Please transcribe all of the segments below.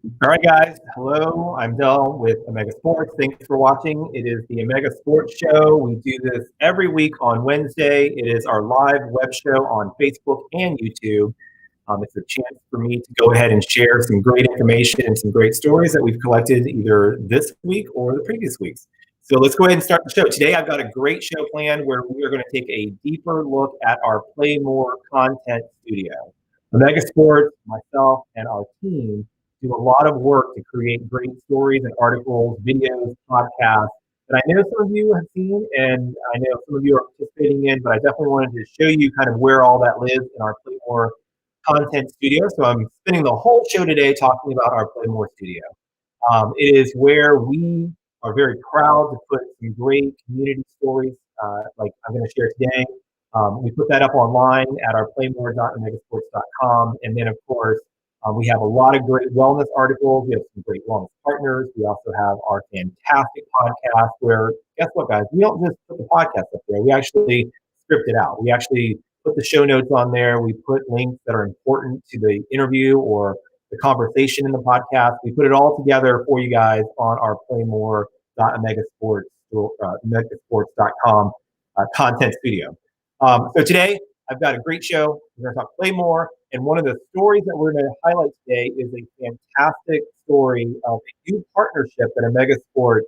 All right, guys. Hello, I'm Del with Omega Sports. Thanks for watching. It is the Omega Sports Show. We do this every week on Wednesday. It is our live web show on Facebook and YouTube. It's a chance for me to go ahead and share some great information and some great stories that we've collected either this week or the previous weeks. So let's go ahead and start the show. Today, I've got a great show planned where we are going to take a deeper look at our Play More content studio. Omega Sports, myself, and our team do a lot of work to create great stories and articles, videos, podcasts that I know some of you have seen and I know some of you are participating in, but I definitely wanted to show you kind of where all that lives in our Play More content studio. So I'm spending the whole show today talking about our Play More studio. It is where we are very proud to put some great community stories like I'm going to share today. We put that up online at our playmore.omegasports.com. And then, of course, we have a lot of great wellness articles. We have some great wellness partners. We also have our fantastic podcast where, guess what, guys? We don't just put the podcast up there. We actually script it out. We actually put the show notes on there. We put links that are important to the interview or the conversation in the podcast. We put it all together for you guys on our playmore.omegasports.com content studio. So today, I've got a great show. We're going to talk Play More. And one of the stories that we're going to highlight today is a fantastic story of a new partnership that Omega Sports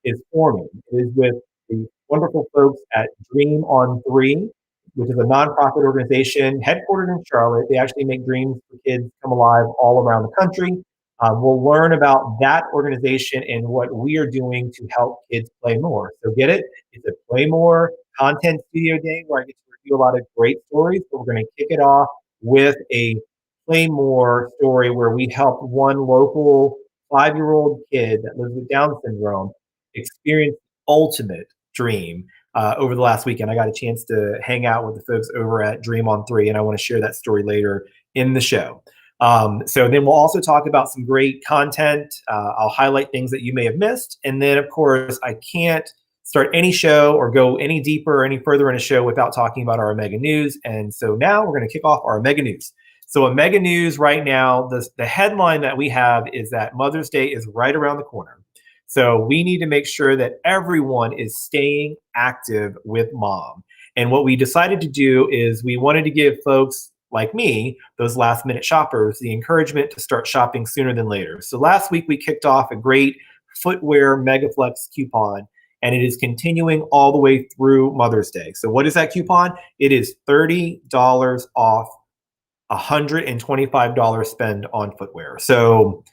is forming. It is with the wonderful folks at Dream on Three, which is a nonprofit organization headquartered in Charlotte. They actually make dreams for kids come alive all around the country. We'll learn about that organization and what we are doing to help kids play more. So get it? It's a Play More content studio day where I get to review a lot of great stories, but we're going to kick it off with a Play More story where we helped one local 5-year-old kid that lives with Down syndrome experience the ultimate dream over the last weekend. I got a chance to hang out with the folks over at Dream on Three, and I want to share that story later in the show. So then we'll also talk about some great content. I'll highlight things that you may have missed. And then, of course, I can't start any show or go any deeper or any further in a show without talking about our Omega News. And so now we're going to kick off our Omega News. So Omega News right now, the headline that we have is that Mother's Day is right around the corner. So we need to make sure that everyone is staying active with mom. And what we decided to do is we wanted to give folks like me, those last minute shoppers, the encouragement to start shopping sooner than later. So last week we kicked off a great footwear Megaflex coupon, and it is continuing all the way through Mother's Day. So what is that coupon? It is $30 off $125 spend on footwear. So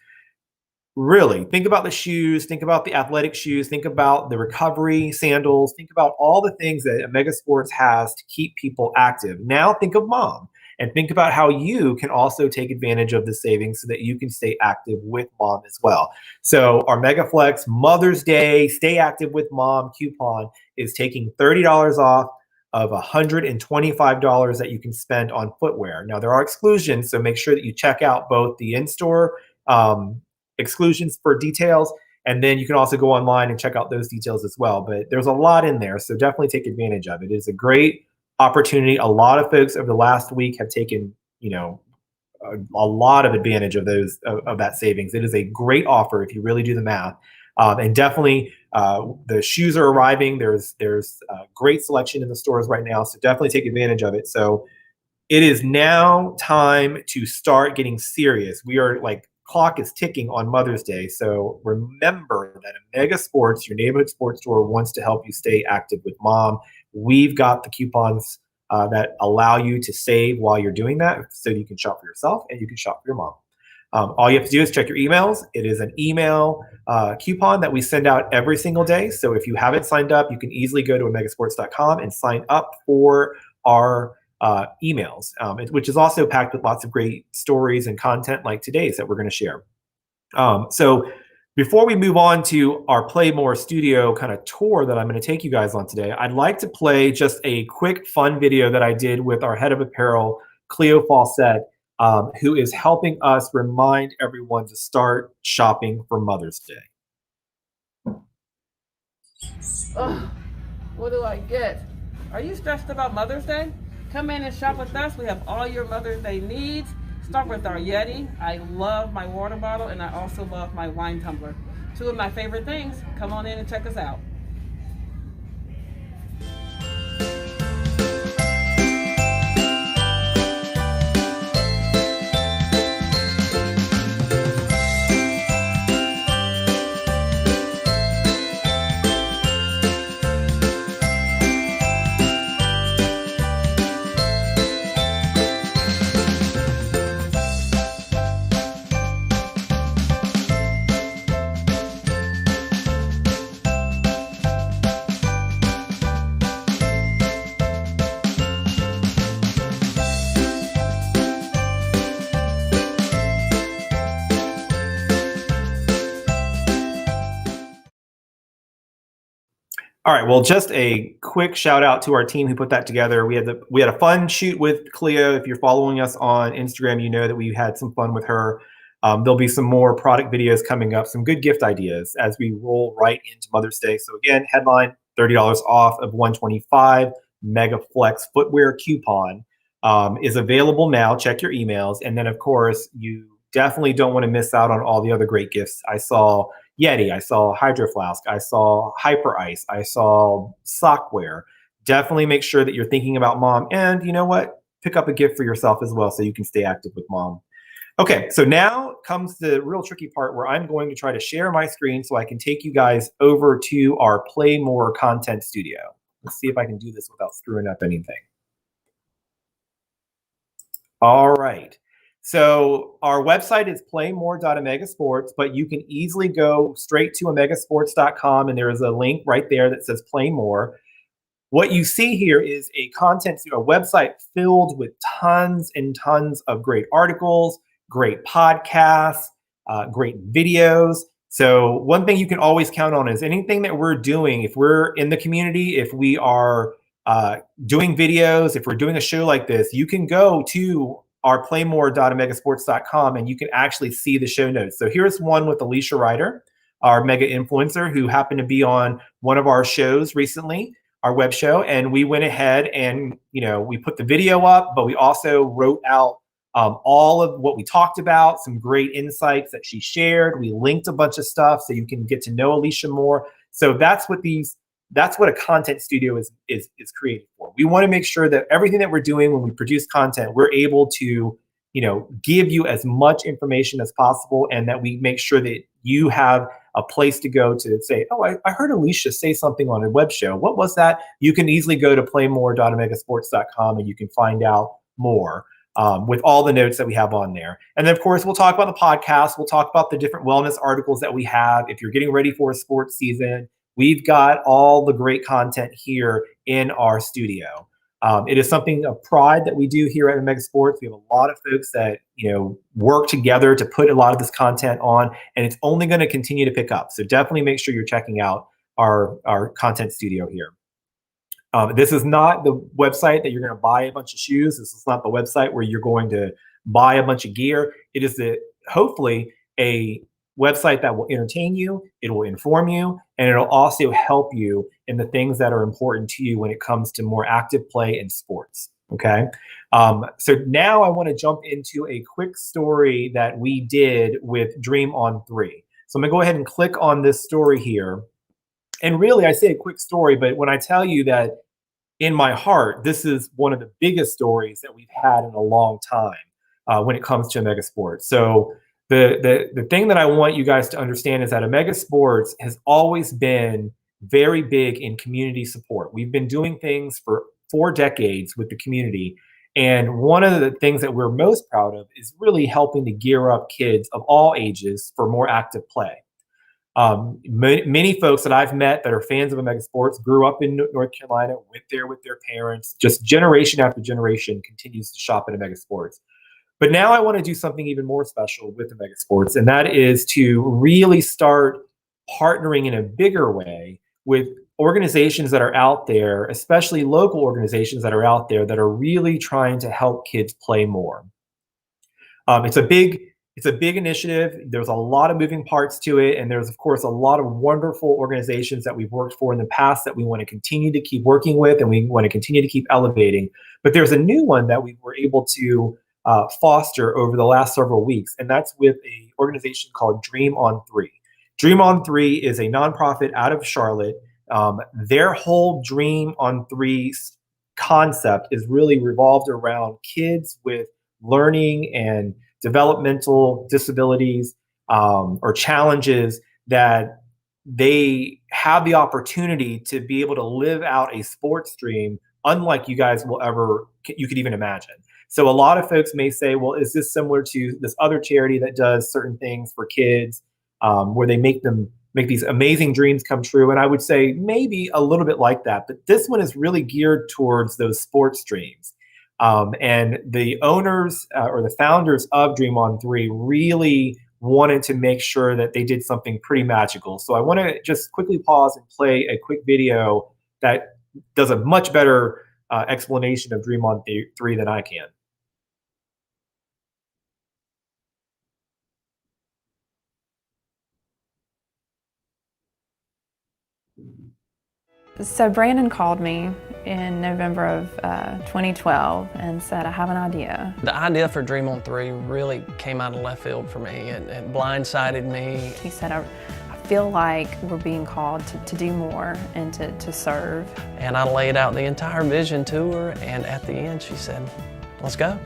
really think about the shoes, think about the athletic shoes, think about the recovery sandals, think about all the things that Omega Sports has to keep people active. Now think of mom and think about how you can also take advantage of the savings so that you can stay active with mom as well. So our MegaFlex Mother's Day Stay Active with Mom coupon is taking $30 off of $125 that you can spend on footwear. Now there are exclusions, so make sure that you check out both the in-store exclusions for details, and then you can also go online and check out those details as well. But there's a lot in there, so definitely take advantage of it. It is a great opportunity. A lot of folks over the last week have taken, a lot of advantage of those of that savings. It is a great offer if you really do the math. And definitely, the shoes are arriving. There's great selection in the stores right now, so definitely take advantage of it. So it is now time to start getting serious. We are clock is ticking on Mother's Day. So remember that Omega Sports, your neighborhood sports store, wants to help you stay active with mom. We've got the coupons that allow you to save while you're doing that, so you can shop for yourself and you can shop for your mom. All you have to do is check your emails. It is an email coupon that we send out every single day. So if you haven't signed up, you can easily go to omegasports.com and sign up for our emails, which is also packed with lots of great stories and content like today's that we're going to share. So before we move on to our Play More Studio kind of tour that I'm going to take you guys on today, I'd like to play just a quick fun video that I did with our head of apparel, Cleo Fawcett, who is helping us remind everyone to start shopping for Mother's Day. Oh, what do I get? Are you stressed about Mother's Day? Come in and shop with us. We have all your Mother's Day needs. It's start with our Yeti. I love my water bottle, and I also love my wine tumbler. Two of my favorite things. Come on in and check us out. All right. Well, just a quick shout out to our team who put that together. We had a fun shoot with Cleo. If you're following us on Instagram, you know that we had some fun with her. There'll be some more product videos coming up, some good gift ideas as we roll right into Mother's Day. So again, headline $30 off of 125 Mega Flex footwear coupon is available now. Check your emails, and then of course you definitely don't want to miss out on all the other great gifts. I saw Yeti, I saw Hydro Flask, I saw Hyper Ice, I saw Sockwear. Definitely make sure that you're thinking about mom, and you know what? Pick up a gift for yourself as well so you can stay active with mom. Okay, so now comes the real tricky part where I'm going to try to share my screen so I can take you guys over to our Play More content studio. Let's see if I can do this without screwing up anything. All right. So our website is playmore.omegasports, but you can easily go straight to omegasports.com, and there is a link right there that says Play More. What you see here is a website filled with tons and tons of great articles, great podcasts, great videos. So one thing you can always count on is anything that we're doing, if we're in the community, if we are doing videos, if we're doing a show like this, you can go to our playmore.omegasports.com and you can actually see the show notes. So here's one with Alicia Ryder, our mega influencer who happened to be on one of our shows recently, our web show. And we went ahead and, we put the video up, but we also wrote out all of what we talked about, some great insights that she shared. We linked a bunch of stuff so you can get to know Alicia more. So that's what a content studio is created for. We want to make sure that everything that we're doing when we produce content, we're able to, give you as much information as possible, and that we make sure that you have a place to go to say, oh, I heard Alicia say something on a web show. What was that? You can easily go to playmore.omegasports.com and you can find out more with all the notes that we have on there. And then, of course, we'll talk about the podcast. We'll talk about the different wellness articles that we have. If you're getting ready for a sports season, we've got all the great content here in our studio. It is something of pride that we do here at Omega Sports. We have a lot of folks that work together to put a lot of this content on, and it's only going to continue to pick up. So definitely make sure you're checking out our content studio here. This is not the website that you're going to buy a bunch of shoes. This is not the website where you're going to buy a bunch of gear. It is hopefully a website that will entertain you, it will inform you, and it'll also help you in the things that are important to you when it comes to more active play in sports. Okay. So now I want to jump into a quick story that we did with Dream on 3. So I'm gonna go ahead and click on this story here. And really, I say a quick story, but when I tell you that in my heart, this is one of the biggest stories that we've had in a long time when it comes to Omega Sports. So the thing that I want you guys to understand is that Omega Sports has always been very big in community support. We've been doing things for 4 decades with the community. And one of the things that we're most proud of is really helping to gear up kids of all ages for more active play. Many folks that I've met that are fans of Omega Sports grew up in North Carolina, went there with their parents, just generation after generation continues to shop at Omega Sports. But now I want to do something even more special with Omega Sports, and that is to really start partnering in a bigger way with organizations that are out there, especially local organizations that are out there that are really trying to help kids play more. It's a big initiative. There's a lot of moving parts to it, and there's of course a lot of wonderful organizations that we've worked for in the past that we want to continue to keep working with, and we want to continue to keep elevating. But there's a new one that we were able to foster over the last several weeks, and that's with a organization called Dream on Three. Dream on Three is a nonprofit out of Charlotte. Their whole Dream on Three concept is really revolved around kids with learning and developmental disabilities or challenges that they have the opportunity to be able to live out a sports dream unlike you guys will ever you could even imagine. So a lot of folks may say, well, is this similar to this other charity that does certain things for kids where they make these amazing dreams come true? And I would say maybe a little bit like that, but this one is really geared towards those sports dreams. And the owners or the founders of Dream on Three really wanted to make sure that they did something pretty magical. So I want to just quickly pause and play a quick video that does a much better explanation of Dream on Three than I can. So Brandon called me in November of 2012 and said, I have an idea. The idea for Dream on Three really came out of left field for me. It blindsided me. He said, I feel like we're being called to do more and to serve. And I laid out the entire vision to her, and at the end she said, let's go.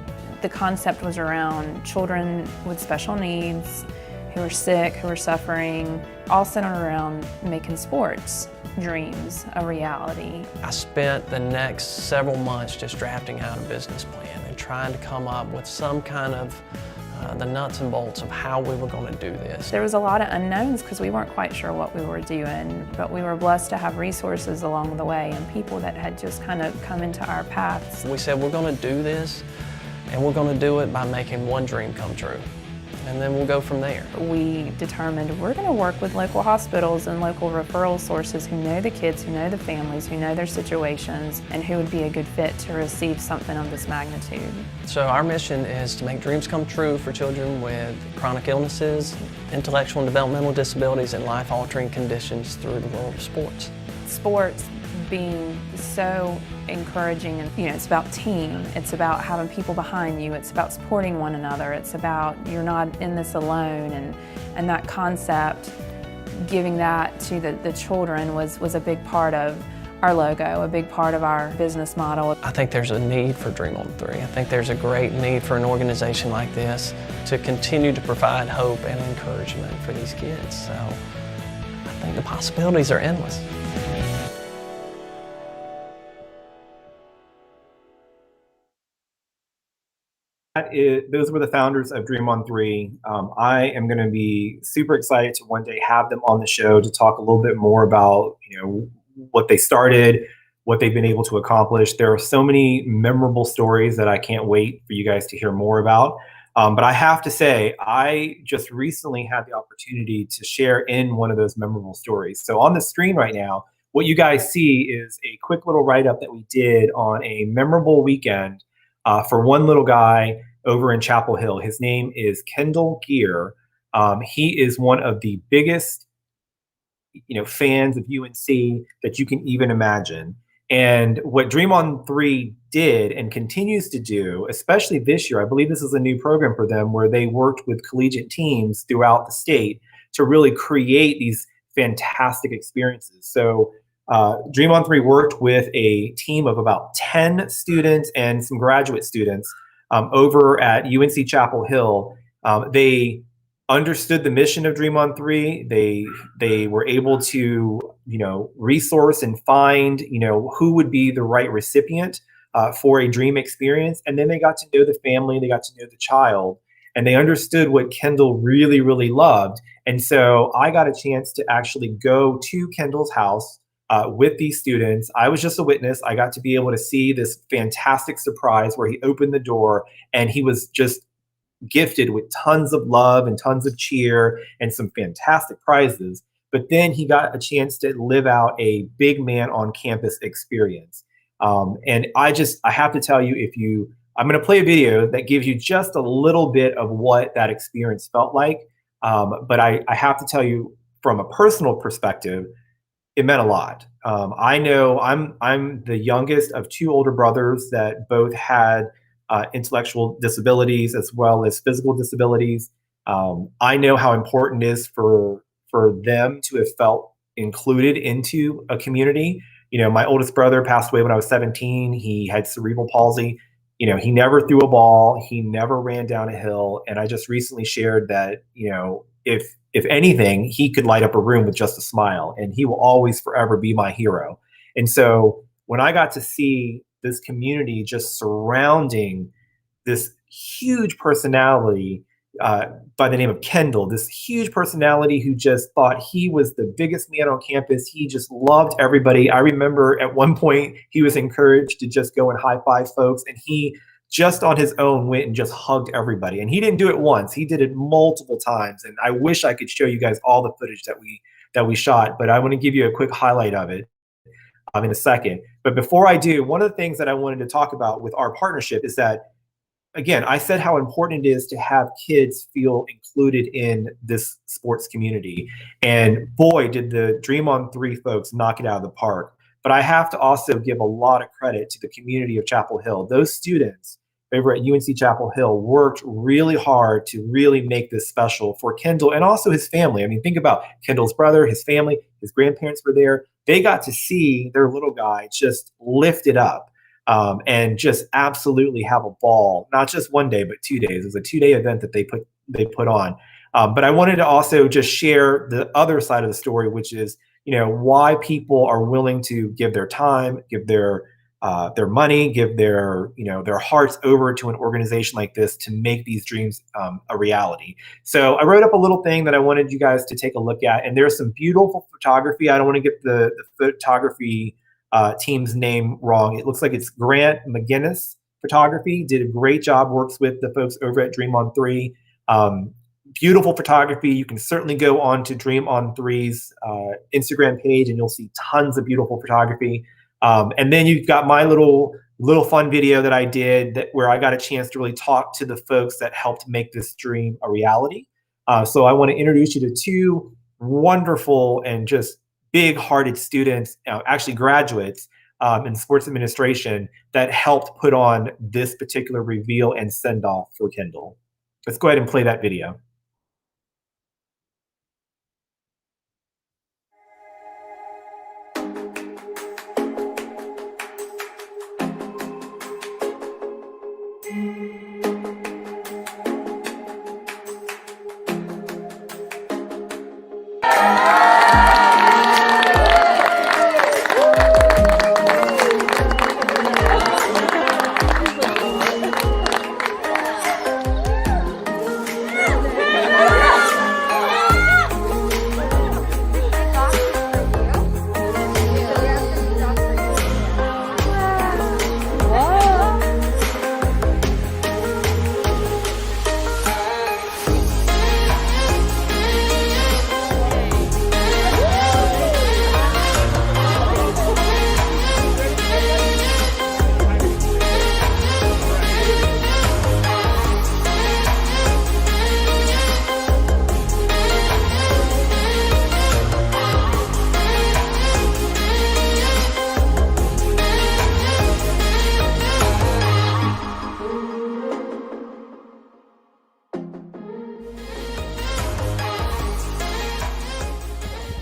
The concept was around children with special needs, who are sick, who are suffering, all centered around making sports dreams a reality. I spent the next several months just drafting out a business plan and trying to come up with some kind of the nuts and bolts of how we were going to do this. There was a lot of unknowns because we weren't quite sure what we were doing, but we were blessed to have resources along the way and people that had just kind of come into our paths. We said we're going to do this, and we're going to do it by making one dream come true. And then we'll go from there. We determined we're going to work with local hospitals and local referral sources who know the kids, who know the families, who know their situations, and who would be a good fit to receive something of this magnitude. So our mission is to make dreams come true for children with chronic illnesses, intellectual and developmental disabilities, and life-altering conditions through the world of sports. Sports being so encouraging, and it's about team, it's about having people behind you, it's about supporting one another, it's about you're not in this alone, and that concept, giving that to the children was a big part of our logo, a big part of our business model. I think there's a need for Dream on Three. I think there's a great need for an organization like this to continue to provide hope and encouragement for these kids. So I think the possibilities are endless. Those were the founders of Dream on Three. I am going to be super excited to one day have them on the show to talk a little bit more about what they started, what they've been able to accomplish. There are so many memorable stories that I can't wait for you guys to hear more about. But I have to say, I just recently had the opportunity to share in one of those memorable stories. So on the screen right now, what you guys see is a quick little write-up that we did on a memorable weekend for one little guy over in Chapel Hill. His name is Kendall Gear. He is one of the biggest, fans of UNC that you can even imagine. And what Dream on Three did and continues to do, especially this year, I believe this is a new program for them where they worked with collegiate teams throughout the state to really create these fantastic experiences. So Dream on Three worked with a team of about 10 students and some graduate students over at UNC Chapel Hill. They understood the mission of Dream on Three. They were able to, resource and find, who would be the right recipient for a dream experience. And then they got to know the family, they got to know the child, and they understood what Kendall really, really loved. And so I got a chance to actually go to Kendall's house with these students. I was just a witness. I got to be able to see this fantastic surprise where he opened the door and he was just gifted with tons of love and tons of cheer and some fantastic prizes. But then he got a chance to live out a big man on campus experience. And I have to tell you, I'm going to play a video that gives you just a little bit of what that experience felt like. But I have to tell you from a personal perspective, it meant a lot. I know I'm the youngest of two older brothers that both had intellectual disabilities as well as physical disabilities. I know how important it is for them to have felt included into a community. You know, my oldest brother passed away when I was 17. He had cerebral palsy. You know, he never threw a ball. He never ran down a hill. And I just recently shared that, you know, if anything, he could light up a room with just a smile, and he will always forever be my hero. And so when I got to see this community just surrounding this huge personality by the name of Kendall, this huge personality who just thought he was the biggest man on campus. He just loved everybody. I remember at one point he was encouraged to just go and high five folks, and he just on his own went and just hugged everybody. And he didn't do it once; he did it multiple times. And I wish I could show you guys all the footage that we shot, but I want to give you a quick highlight of it in a second. But before I do, one of the things that I wanted to talk about with our partnership is that, again, I said how important it is to have kids feel included in this sports community. And boy, did the Dream on 3 folks knock it out of the park. But I have to also give a lot of credit to the community of Chapel Hill. Those students over at UNC Chapel Hill worked really hard to really make this special for Kendall and also his family. I mean, think about Kendall's brother, his family, his grandparents were there. They got to see their little guy just lifted up. And just absolutely have a ball, not just one day, but 2 days. It was a 2-day event that they put on. But I wanted to also just share the other side of the story, which is, you know, why people are willing to give their time, give their money, give their hearts over to an organization like this to make these dreams a reality. So I wrote up a little thing that I wanted you guys to take a look at, and there's some beautiful photography. I don't want to get the photography team's name wrong. It looks like it's Grant McGinnis Photography. Did a great job, works with the folks over at Dream on 3. Beautiful photography. You can certainly go on to Dream on 3's Instagram page and you'll see tons of beautiful photography. And then you've got my little fun video that I did where I got a chance to really talk to the folks that helped make this dream a reality. So I want to introduce you to 2 wonderful and just big-hearted students, actually graduates in sports administration, that helped put on this particular reveal and send-off for Kendall. Let's go ahead and play that video.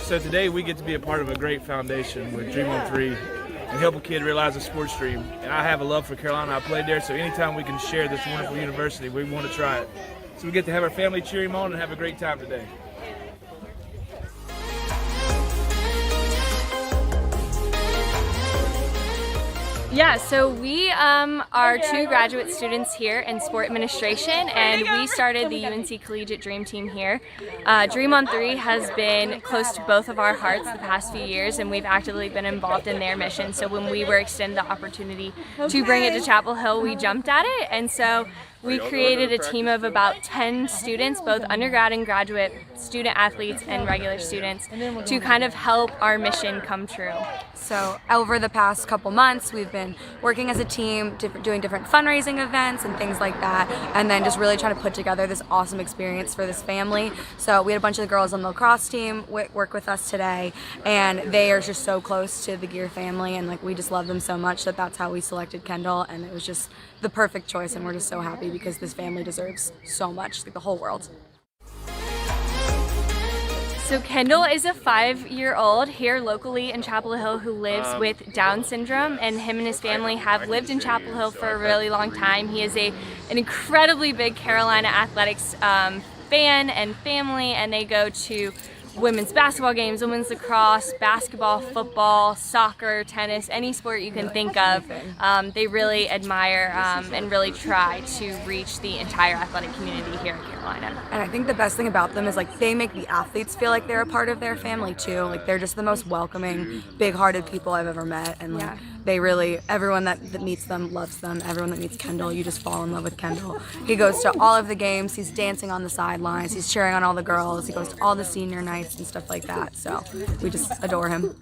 So today we get to be a part of a great foundation with Dream on 3 and help a kid realize a sports dream. And I have a love for Carolina. I played there, so anytime we can share this wonderful university, we want to try it. So we get to have our family cheer him on and have a great time today. Yeah, so we are 2 graduate students here in sport administration, and we started the UNC Collegiate Dream Team here. Dream on 3 has been close to both of our hearts the past few years, and we've actively been involved in their mission. So when we were extended the opportunity to bring it to Chapel Hill, we jumped at it, and so we created a team of about 10 students, both undergrad and graduate student athletes and regular students, to kind of help our mission come true. So over the past couple months, we've been working as a team, doing different fundraising events and things like that, and then just really trying to put together this awesome experience for this family. So we had a bunch of the girls on the lacrosse team work with us today, and they are just so close to the Gear family, and like we just love them so much that that's how we selected Kendall, and it was just the perfect choice, and we're just so happy because this family deserves so much, like the whole world. So Kendall is a 5-year-old here locally in Chapel Hill who lives with Down syndrome, and him and his family have lived in Chapel Hill for a really long time. He is an incredibly big Carolina athletics fan and family, and they go to women's basketball games, women's lacrosse, basketball, football, soccer, tennis, any sport you can think of. They really admire and really try to reach the entire athletic community here in Carolina. And I think the best thing about them is like they make the athletes feel like they're a part of their family too. Like they're just the most welcoming, big-hearted people I've ever met, and like they really, everyone that meets them loves them. Everyone that meets Kendall, you just fall in love with Kendall. He goes to all of the games, he's dancing on the sidelines, he's cheering on all the girls, he goes to all the senior nights and stuff like that. So we just adore him.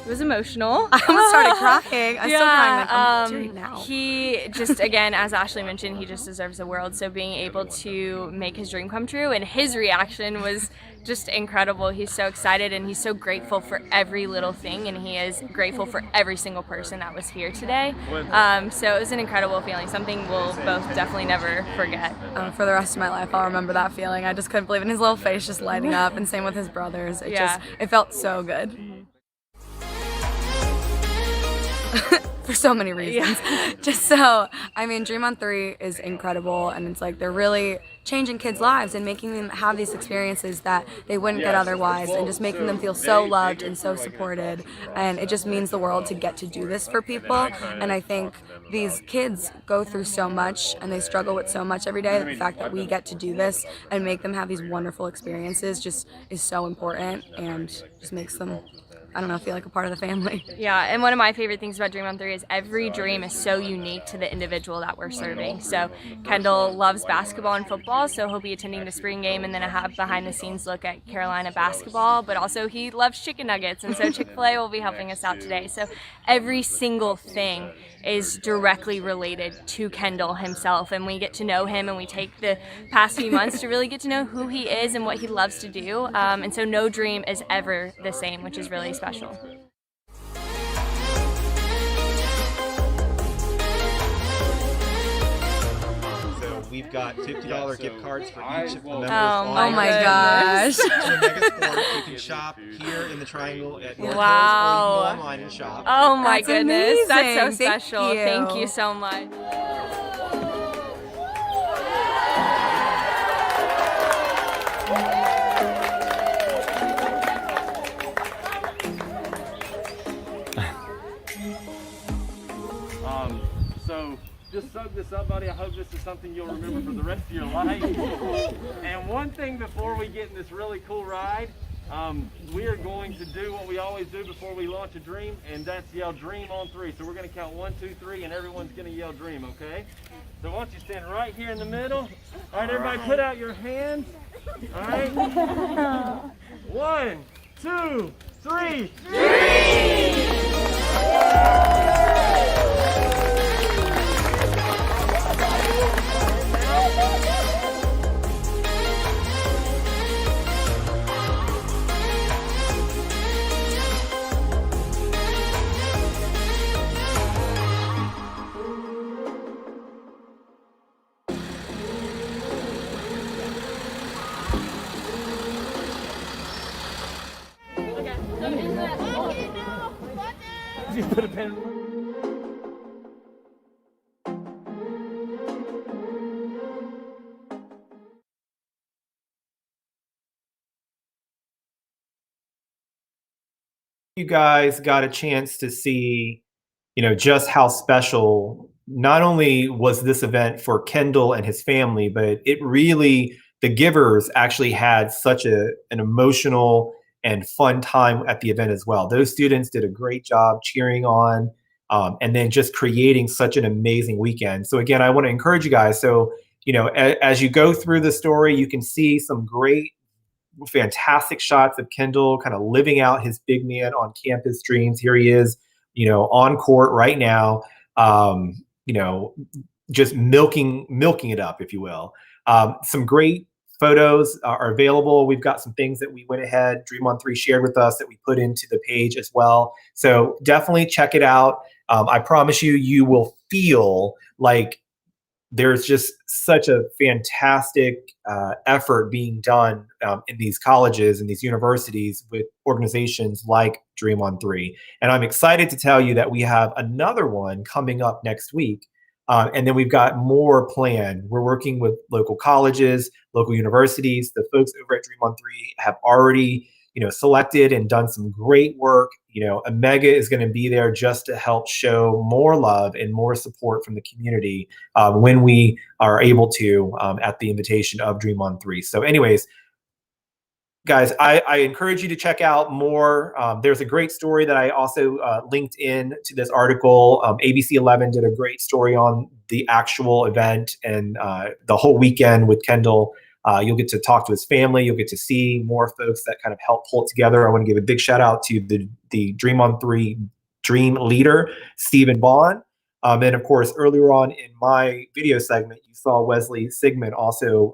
It was emotional. I almost started crying. I'm still crying. Like, I'm teary now. He just, again, as Ashley mentioned, he just deserves the world. So being able to make his dream come true, and his reaction was just incredible. He's so excited and he's so grateful for every little thing, and he is grateful for every single person that was here today. So it was an incredible feeling, something we'll both definitely never forget. For the rest of my life, I'll remember that feeling. I just couldn't believe it. And his little face just lighting up, and same with his brothers. It felt so good. For so many reasons. Just so, I mean, Dream on 3 is incredible, and it's like they're really changing kids' lives and making them have these experiences that they wouldn't get otherwise, and just making them feel so loved and so supported. And it just means the world to get to do this for people. And I think these kids go through so much and they struggle with so much every day. The fact that we get to do this and make them have these wonderful experiences just is so important, and just makes them, I don't know, feel like a part of the family. Yeah, and one of my favorite things about Dream on 3 is every dream is so unique to the individual that we're serving. So Kendall loves basketball and football, so he'll be attending the spring game and then a behind-the-scenes look at Carolina basketball, but also he loves chicken nuggets, and so Chick-fil-A will be helping us out today. So every single thing is directly related to Kendall himself, and we get to know him, and we take the past few months to really get to know who he is and what he loves to do, and so no dream is ever the same, which is really special. So we've got $50 gift cards for each of the members. Oh my gosh. To Mega Sports. You can shop here in the Triangle at North Wow. Hills, or you can go online and shop. Oh my That's goodness, amazing. that's so special. Thank Thank you so much. So just soak this up, buddy. I hope this is something you'll remember for the rest of your life. And one thing before we get in this really cool ride, we are going to do what we always do before we launch a dream, and that's yell Dream on 3. So we're going to count 1, 2, 3, and everyone's going to yell Dream, okay? So why don't you stand right here in the middle. All right, everybody put out your hands. All right. 1, 2, 3. Dream! Just put a pen. You guys got a chance to see, just how special not only was this event for Kendall and his family, but it really, the givers actually had such an emotional and fun time at the event as well. Those students did a great job cheering on and then just creating such an amazing weekend. So again, I want to encourage you guys. So, as you go through the story, you can see some great, fantastic shots of Kendall kind of living out his big man on campus dreams. Here he is, on court right now, just milking it up, if you will. Some great photos are available. We've got some things that we went ahead, Dream on 3 shared with us, that we put into the page as well. So definitely check it out. I promise you will feel like there's just such a fantastic effort being done in these colleges and these universities with organizations like Dream on 3. And I'm excited to tell you that we have another one coming up next week. And then we've got more planned. We're working with local colleges, local universities. The folks over at Dream on 3 have already selected and done some great work. Omega is going to be there just to help show more love and more support from the community when we are able to at the invitation of Dream on 3. So anyways, guys, I encourage you to check out more. There's a great story that I also linked in to this article. ABC 11 did a great story on the actual event and the whole weekend with Kendall. You'll get to talk to his family. You'll get to see more folks that kind of help pull it together. I want to give a big shout out to the Dream on 3 dream leader, Stephen Vaughn. And of course, earlier on in my video segment, you saw Wesley Sigmund also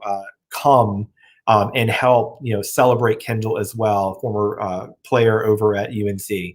come and help celebrate Kendall as well, former player over at UNC.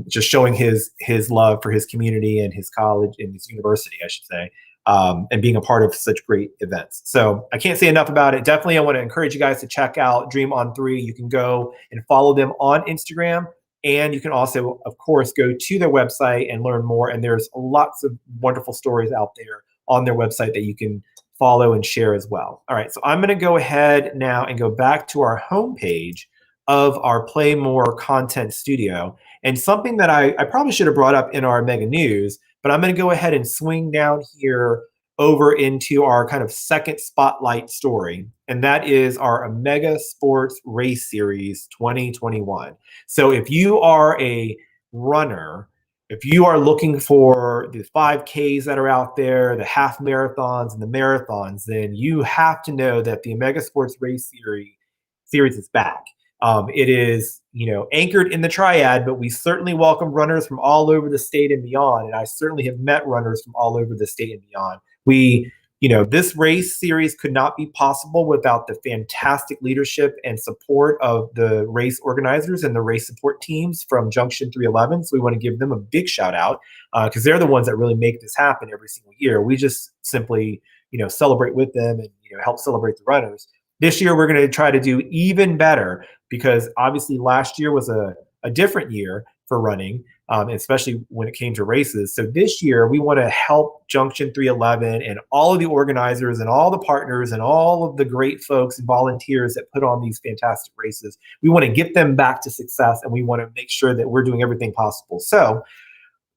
Just showing his love for his community and his college and his university, I should say. And being a part of such great events. So I can't say enough about it. Definitely, I want to encourage you guys to check out Dream on 3. You can go and follow them on Instagram. And you can also, of course, go to their website and learn more. And there's lots of wonderful stories out there on their website that you can follow and share as well. All right, so I'm going to go ahead now and go back to our homepage of our Play More Content Studio. And something that I probably should have brought up in our Mega News, but I'm going to go ahead and swing down here over into our kind of second spotlight story, and that is our Omega Sports Race Series 2021. So if you are a runner, if you are looking for the 5Ks that are out there, the half marathons and the marathons, then you have to know that the Omega Sports Race Series is back. It is, anchored in the triad, but we certainly welcome runners from all over the state and beyond. And I certainly have met runners from all over the state and beyond. This race series could not be possible without the fantastic leadership and support of the race organizers and the race support teams from Junction 311. So we want to give them a big shout out because they're the ones that really make this happen every single year. We just simply, celebrate with them and, help celebrate the runners. This year, we're going to try to do even better because obviously last year was a different year for running, especially when it came to races. So this year, we want to help Junction 311 and all of the organizers and all the partners and all of the great folks and volunteers that put on these fantastic races. We want to get them back to success, and we want to make sure that we're doing everything possible. So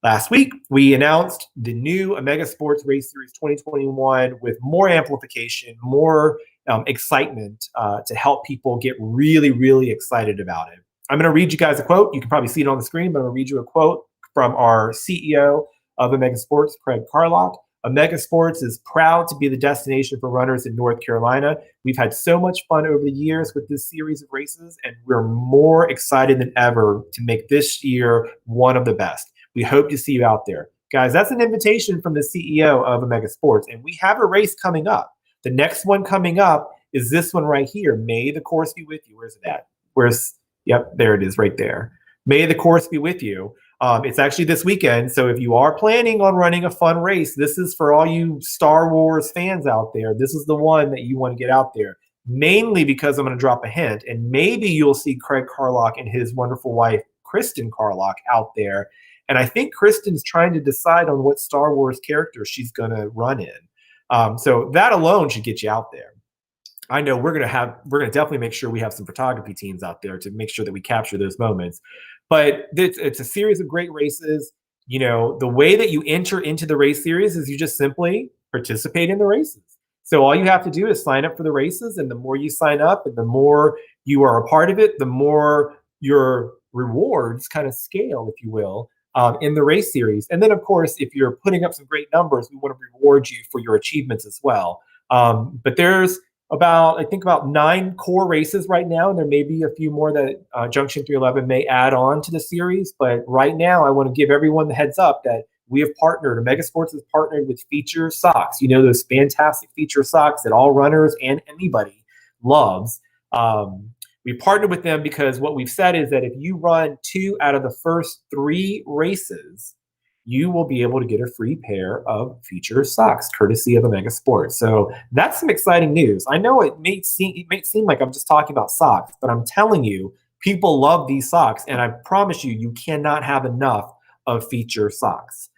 last week, we announced the new Omega Sports Race Series 2021 with more amplification, more excitement to help people get really, really excited about it. I'm going to read you guys a quote. You can probably see it on the screen, but I'm going to read you a quote from our CEO of Omega Sports, Craig Carlock. Omega Sports is proud to be the destination for runners in North Carolina. We've had so much fun over the years with this series of races, and we're more excited than ever to make this year one of the best. We hope to see you out there. Guys, that's an invitation from the CEO of Omega Sports, and we have a race coming up. The next one coming up is this one right here. May the course be with you. Where's it at? Yep, there it is right there. May the course be with you. It's actually this weekend. So if you are planning on running a fun race, this is for all you Star Wars fans out there. This is the one that you want to get out there, mainly because I'm going to drop a hint. And maybe you'll see Craig Carlock and his wonderful wife, Kristen Carlock, out there. And I think Kristen's trying to decide on what Star Wars character she's going to run in. So that alone should get you out there. I know we're going to definitely make sure we have some photography teams out there to make sure that we capture those moments. But it's a series of great races. The way that you enter into the race series is you just simply participate in the races. So all you have to do is sign up for the races, and the more you sign up and the more you are a part of it, the more your rewards kind of scale, if you will. in the race series. And then, of course, if you're putting up some great numbers, we want to reward you for your achievements as well. But there's I think about 9 core races right now, and there may be a few more that Junction 311 may add on to the series. But right now, I want to give everyone the heads up that we have partnered, Omega Sports has partnered with Feature Socks. You know, those fantastic Feature Socks that all runners and anybody loves. We partnered with them because what we've said is that if you run 2 out of the first 3 races, you will be able to get a free pair of Feature Socks, courtesy of Omega Sports. So that's some exciting news. I know it may seem like I'm just talking about socks, but I'm telling you, people love these socks, and I promise you, you cannot have enough of Feature Socks.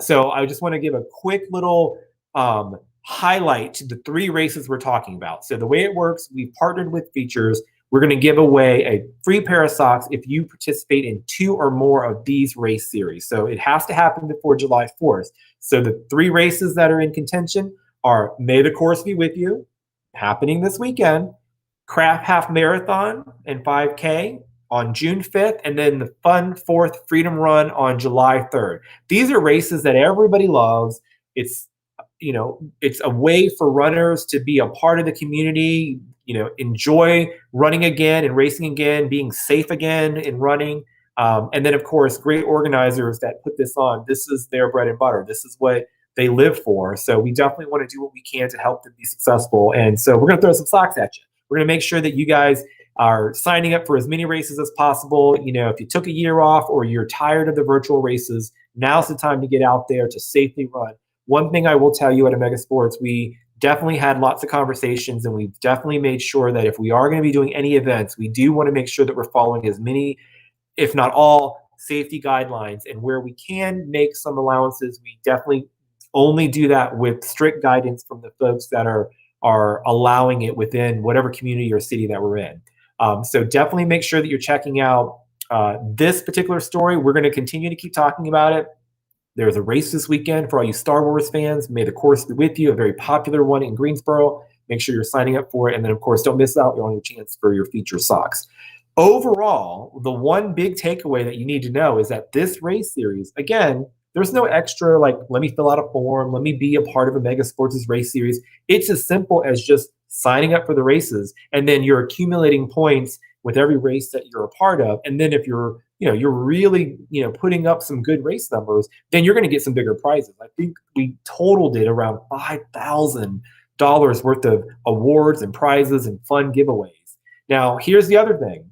So I just want to give a quick little highlight to the 3 races we're talking about. So the way it works, we partnered with Features. We're going to give away a free pair of socks if you participate in 2 or more of these race series. So it has to happen before July 4th. So the 3 races that are in contention are May the Course Be With You, happening this weekend, Craft Half Marathon and 5K on June 5th, and then the fun 4th Freedom Run on July 3rd. These are races that everybody loves. It's a way for runners to be a part of the community, enjoy running again and racing again, being safe again in running. And then, of course, great organizers that put this on. This is their bread and butter. This is what they live for. So we definitely want to do what we can to help them be successful. And so we're going to throw some socks at you. We're going to make sure that you guys are signing up for as many races as possible. If you took a year off or you're tired of the virtual races, now's the time to get out there to safely run. One thing I will tell you at Omega Sports, we definitely had lots of conversations, and we've definitely made sure that if we are going to be doing any events, we do want to make sure that we're following as many, if not all, safety guidelines. And where we can make some allowances, we definitely only do that with strict guidance from the folks that are allowing it within whatever community or city that we're in. So definitely make sure that you're checking out this particular story. We're going to continue to keep talking about it. There's a race this weekend for all you Star Wars fans. May the Course Be With You, a very popular one in Greensboro. Make sure you're signing up for it. And then, of course, don't miss out on your chance for your Feature Socks. Overall, the one big takeaway that you need to know is that this race series, again, there's no extra, let me fill out a form, let me be a part of Omega Sports' race series. It's as simple as just signing up for the races, and then you're accumulating points with every race that you're a part of. And then if you're really, putting up some good race numbers, then you're going to get some bigger prizes. I think we totaled it around $5,000 worth of awards and prizes and fun giveaways. Now, here's the other thing.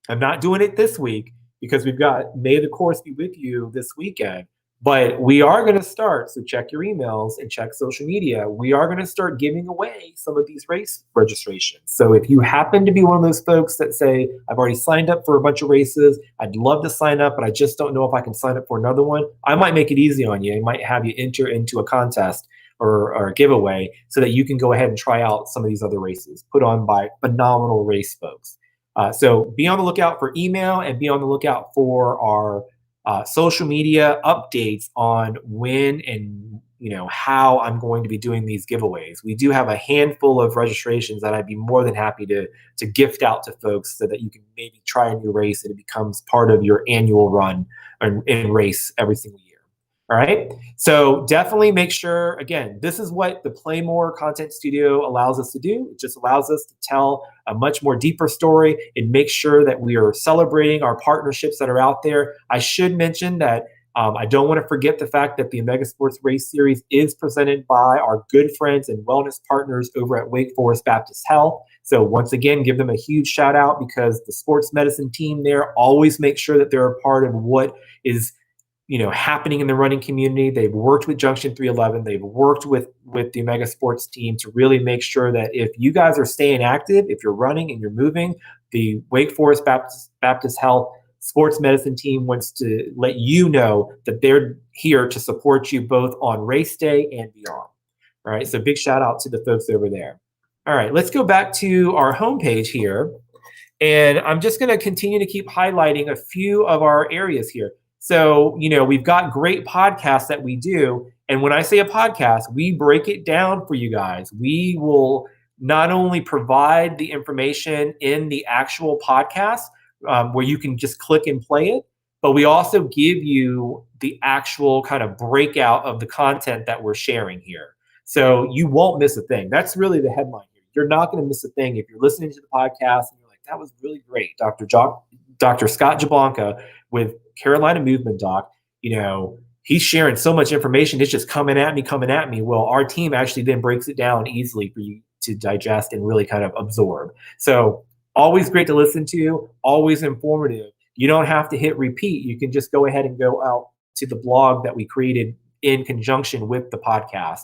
I'm not doing it this week because we've got May the Course Be With You this weekend. But we are going to start, so check your emails and check social media. We are going to start giving away some of these race registrations. So if you happen to be one of those folks that say, I've already signed up for a bunch of races, I'd love to sign up, but I just don't know if I can sign up for another one, I might make it easy on you. I might have you enter into a contest or a giveaway so that you can go ahead and try out some of these other races put on by phenomenal race folks. So be on the lookout for email and be on the lookout for our social media updates on when and how I'm going to be doing these giveaways. We do have a handful of registrations that I'd be more than happy to gift out to folks so that you can maybe try a new race and it becomes part of your annual run and race every single year. All right. So definitely make sure, again, this is what the Play More Content Studio allows us to do. It just allows us to tell a much more deeper story and make sure that we are celebrating our partnerships that are out there. I should mention that I don't want to forget the fact that the Omega Sports Race Series is presented by our good friends and wellness partners over at Wake Forest Baptist Health. So once again, give them a huge shout out because the sports medicine team there always makes sure that they're a part of what is happening in the running community. They've worked with Junction 311. They've worked with the Omega Sports team to really make sure that if you guys are staying active, if you're running and you're moving, the Wake Forest Baptist Health sports medicine team wants to let you know that they're here to support you both on race day and beyond. All right. So big shout out to the folks over there. All right. Let's go back to our homepage here. And I'm just going to continue to keep highlighting a few of our areas here. So, we've got great podcasts that we do. And when I say a podcast, we break it down for you guys. We will not only provide the information in the actual podcast where you can just click and play it, but we also give you the actual kind of breakout of the content that we're sharing here. So you won't miss a thing. That's really the headline here. You're not going to miss a thing if you're listening to the podcast and you're like, that was really great. Dr. Scott Jablonka with Carolina Movement Doc, he's sharing so much information. It's just coming at me. Well, our team actually then breaks it down easily for you to digest and really kind of absorb. So always great to listen to, always informative. You don't have to hit repeat. You can just go ahead and go out to the blog that we created in conjunction with the podcast.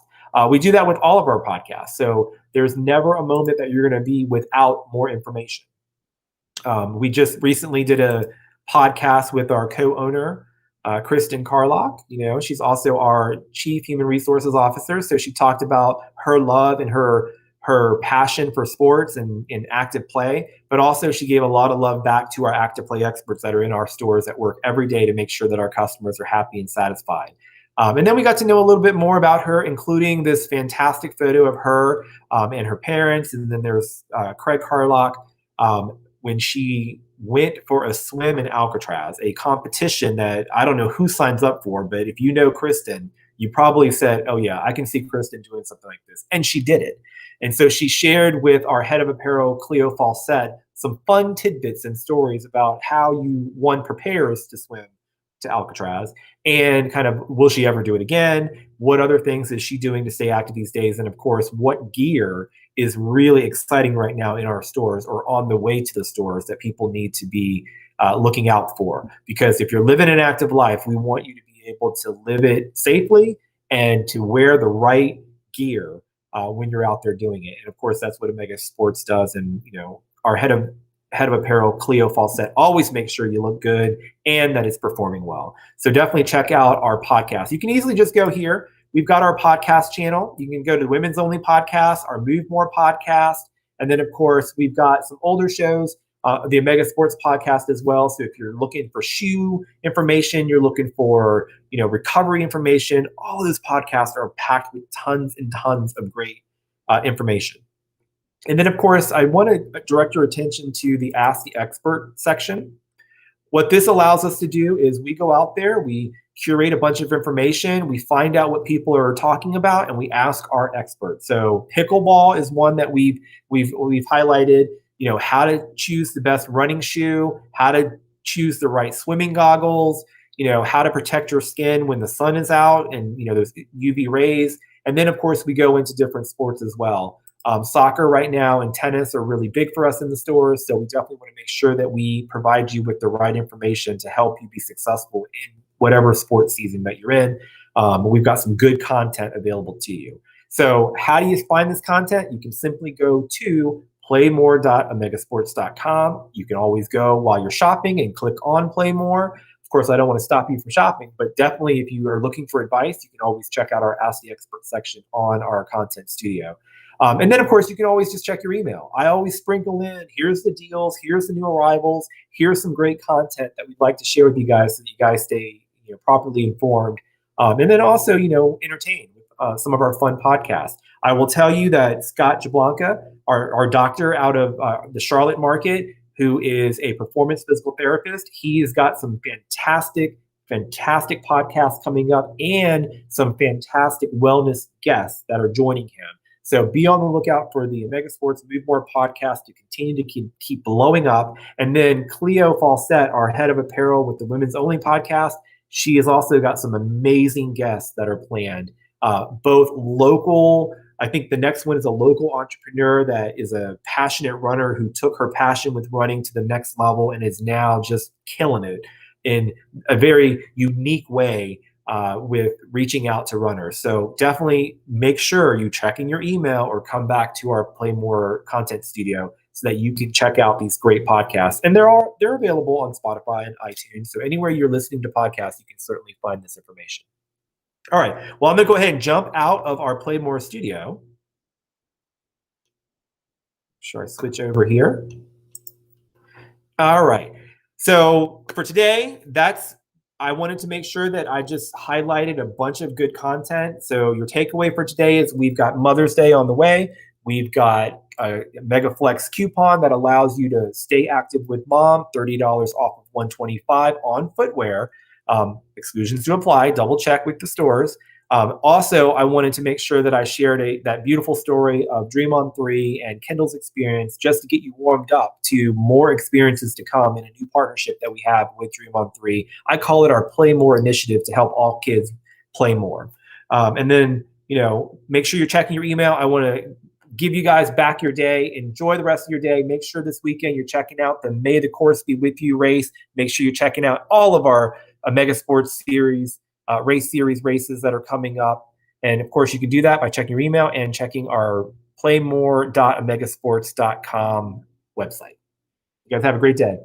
We do that with all of our podcasts. So there's never a moment that you're going to be without more information. We just recently did a podcast with our co-owner, Kristen Carlock. She's also our Chief Human Resources Officer. So she talked about her love and her passion for sports and active play, but also she gave a lot of love back to our active play experts that are in our stores that work every day to make sure that our customers are happy and satisfied. And then we got to know a little bit more about her, including this fantastic photo of her and her parents. And then there's Craig Carlock when she went for a swim in Alcatraz, a competition that I don't know who signs up for, but if you know Kristen, you probably said, oh yeah, I can see Kristen doing something like this. And she did it. And so she shared with our head of apparel, Cleo Fawcett, some fun tidbits and stories about how one prepares to swim to Alcatraz and kind of, will she ever do it again? What other things is she doing to stay active these days? And of course, what gear is really exciting right now in our stores or on the way to the stores that people need to be looking out for? Because if you're living an active life, we want you to be able to live it safely and to wear the right gear when you're out there doing it. And of course, that's what Omega Sports does. And our head of apparel, Cleo Fawcett, always makes sure you look good and that it's performing well. So definitely check out our podcast. You can easily just go here. We've got our podcast channel. You can go to the Women's Only podcast, our Move More podcast. And then, of course, we've got some older shows, the Omega Sports podcast as well. So if you're looking for shoe information, you're looking for, recovery information, all of those podcasts are packed with tons and tons of great information. And then, of course, I want to direct your attention to the Ask the Expert section. What this allows us to do is we go out there, we curate a bunch of information, we find out what people are talking about, and we ask our experts. So pickleball is one that we've highlighted, how to choose the best running shoe, how to choose the right swimming goggles, how to protect your skin when the sun is out and, those UV rays. And then, of course, we go into different sports as well. Soccer right now and tennis are really big for us in the stores. So we definitely want to make sure that we provide you with the right information to help you be successful in whatever sports season that you're in. We've got some good content available to you. So how do you find this content? You can simply go to playmore.omegasports.com. You can always go while you're shopping and click on Play More. Of course, I don't want to stop you from shopping, but definitely if you are looking for advice, you can always check out our Ask the Expert section on our content studio. And then, of course, you can always just check your email. I always sprinkle in, here's the deals, here's the new arrivals, here's some great content that we'd like to share with you guys so that you guys stay properly informed. And then also, entertained with some of our fun podcasts. I will tell you that Scott Jablonka, our doctor out of the Charlotte market, who is a performance physical therapist, he has got some fantastic podcasts coming up and some fantastic wellness guests that are joining him. So be on the lookout for the Omega Sports Move More podcast to continue to keep blowing up. And then Cleo Fawcett, our head of apparel with the Women's Only podcast, she has also got some amazing guests that are planned, both local. I think the next one is a local entrepreneur that is a passionate runner who took her passion with running to the next level and is now just killing it in a very unique way. With reaching out to runners. So definitely make sure you check in your email or come back to our Play More content studio so that you can check out these great podcasts. And they're available on Spotify and iTunes. So anywhere you're listening to podcasts, you can certainly find this information. All right. Well, I'm going to go ahead and jump out of our Play More studio. Sure, I switch over here. All right. So for today, I wanted to make sure that I just highlighted a bunch of good content. So your takeaway for today is we've got Mother's Day on the way. We've got a MegaFlex coupon that allows you to stay active with mom, $30 off of $125 on footwear. Exclusions do apply. Double check with the stores. Also, I wanted to make sure that I shared that beautiful story of Dream on 3 and Kendall's experience just to get you warmed up to more experiences to come in a new partnership that we have with Dream on 3. I call it our Play More initiative to help all kids play more. And then, make sure you're checking your email. I want to give you guys back your day. Enjoy the rest of your day. Make sure this weekend you're checking out the May the Course Be With You race. Make sure you're checking out all of our Mega Sports Series races that are coming up. And of course, you can do that by checking your email and checking our playmore.omegasports.com website. You guys have a great day.